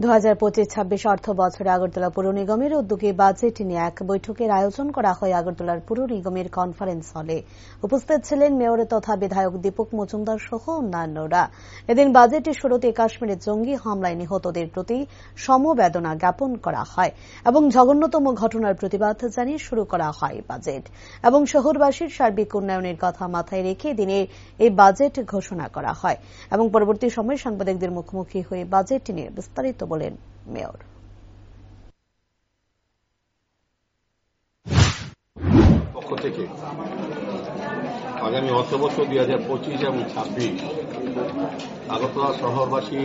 ২০২৫-২৬ অর্থ বছরে আগরতলা পৌর নিগমের উদ্যোগে বাজেট নিয়ে এক বৈঠকের আয়োজন করা হয় আগরতলার পৌর নিগমের কনফারেন্স হলে। উপস্থিত ছিলেন মেয়র তথা বিধায়ক দীপক মজুমদার সহ অন্যান্যরা। এদিন বাজেটের শুরুতে কাশ্মীরে জঙ্গি হামলায় নিহতদের প্রতি সমবেদনা জ্ঞাপন করা হয় এবং জঘন্যতম ঘটনার প্রতিবাদ জানিয়ে শুরু করা হয় বাজেট এবং শহরবাসীর সার্বিক উন্নয়নের কথা মাথায় রেখে দিনের এই বাজেট ঘোষণা করা হয় এবং পরবর্তী সময়ে সাংবাদিকদের মুখোমুখি হয়ে বাজেট নিয়ে বিস্তারিত বলেন মেয়র। পক্ষ থেকে আগামী অর্থবছর 2025 এবং 26 আগরতলা শহরবাসী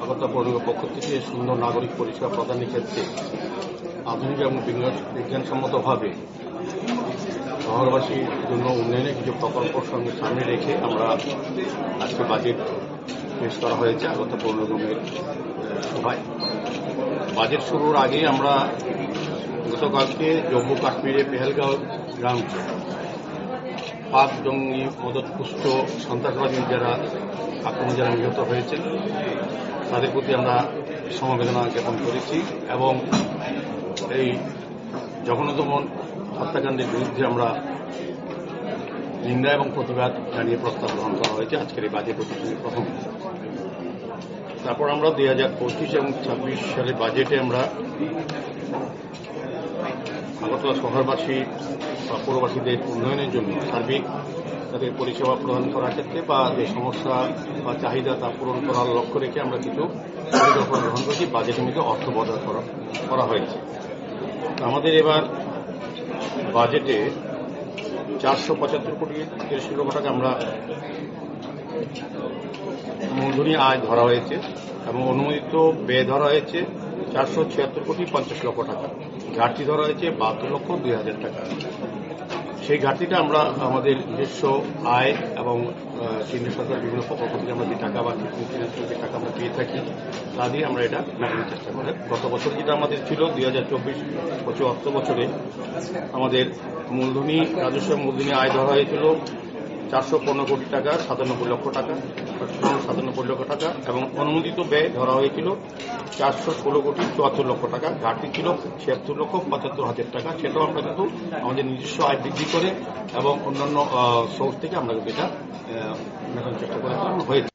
আগরতলা পৌর পক্ষ থেকে সুন্দর নাগরিক পরিষেবা প্রদানের ক্ষেত্রে আধুনিক এবং বিজ্ঞানসম্মতভাবে শহরবাসীর জন্য উন্নয়নের কিছু প্রকল্প সঙ্গে সামনে রেখে আমরা আজকে বাজেট পেশ করা হয়েছে আগরতলা পৌর নিগমের সভায়। বাজেট শুরুর আগে আমরা গতকালকে জম্মু কাশ্মীরে পেহেলগাঁও গ্রাম পাক জঙ্গি মদতপুষ্ট সন্ত্রাসবাদী যারা আক্রমণ যারা নিহত হয়েছেন তাদের প্রতি আমরা সমবেদনা জ্ঞাপন করেছি এবং এই জঘন্যতম হত্যাকাণ্ডের বিরুদ্ধে আমরা নিন্দা এবং প্রতিবাদ জানিয়ে প্রস্তাব গ্রহণ করা হয়েছে আজকের এই বাজেট অধিবেশনের প্রথম। তারপর আমরা 2025 এবং 26 সালের বাজেটে আমরা আগরতলা শহরবাসী বা পৌরবাসীদের উন্নয়নের জন্য সার্বিক তাদের পরিষেবা প্রদান করার ক্ষেত্রে বা যে সমস্যা বা চাহিদা তা পূরণ করার লক্ষ্য রেখে আমরা কিছু পরিকল্পনা গ্রহণ করেছি। বাজেটের মধ্যে অর্থ বরাদ্দ করা হয়েছে। আমাদের এবার বাজেটে 475 কোটি 83 লক্ষ টাকা আমরা মূলধনী আয় ধরা হয়েছে এবং অনুমোদিত ব্যয় ধরা হয়েছে 476 কোটি 50 লক্ষ টাকা। ঘাটতি ধরা হয়েছে 72 লক্ষ 2,000 টাকা। সেই ঘাটতিটা আমরা আমাদের নিজস্ব আয় এবং কেন্দ্রীয় সরকার বিভিন্ন প্রকল্প থেকে আমরা যে টাকা বা যে টাকা আমরা পেয়ে থাকি তা দিয়ে আমরা এটা মেটানোর চেষ্টা করি। গত বছর যেটা আমাদের ছিল 2024 অর্থ বছরে আমাদের মূলধনী রাজস্ব মূলধনী আয় ধরা হয়েছিল 415 কোটি টাকা 97 লক্ষ টাকা 97 লক্ষ টাকা এবং অনুমোদিত ব্যয় ধরা হয়েছিল 416 কোটি 74 লক্ষ টাকা। ঘাটতি ছিল 76 লক্ষ 75 হাজার টাকা। সেটাও আমরা কিন্তু আমাদের নিজস্ব আয় বৃদ্ধি করে এবং অন্যান্য সোর্স থেকে আমরা কিন্তু এটা মেটানোর চেষ্টা করেছিলাম হয়েছে।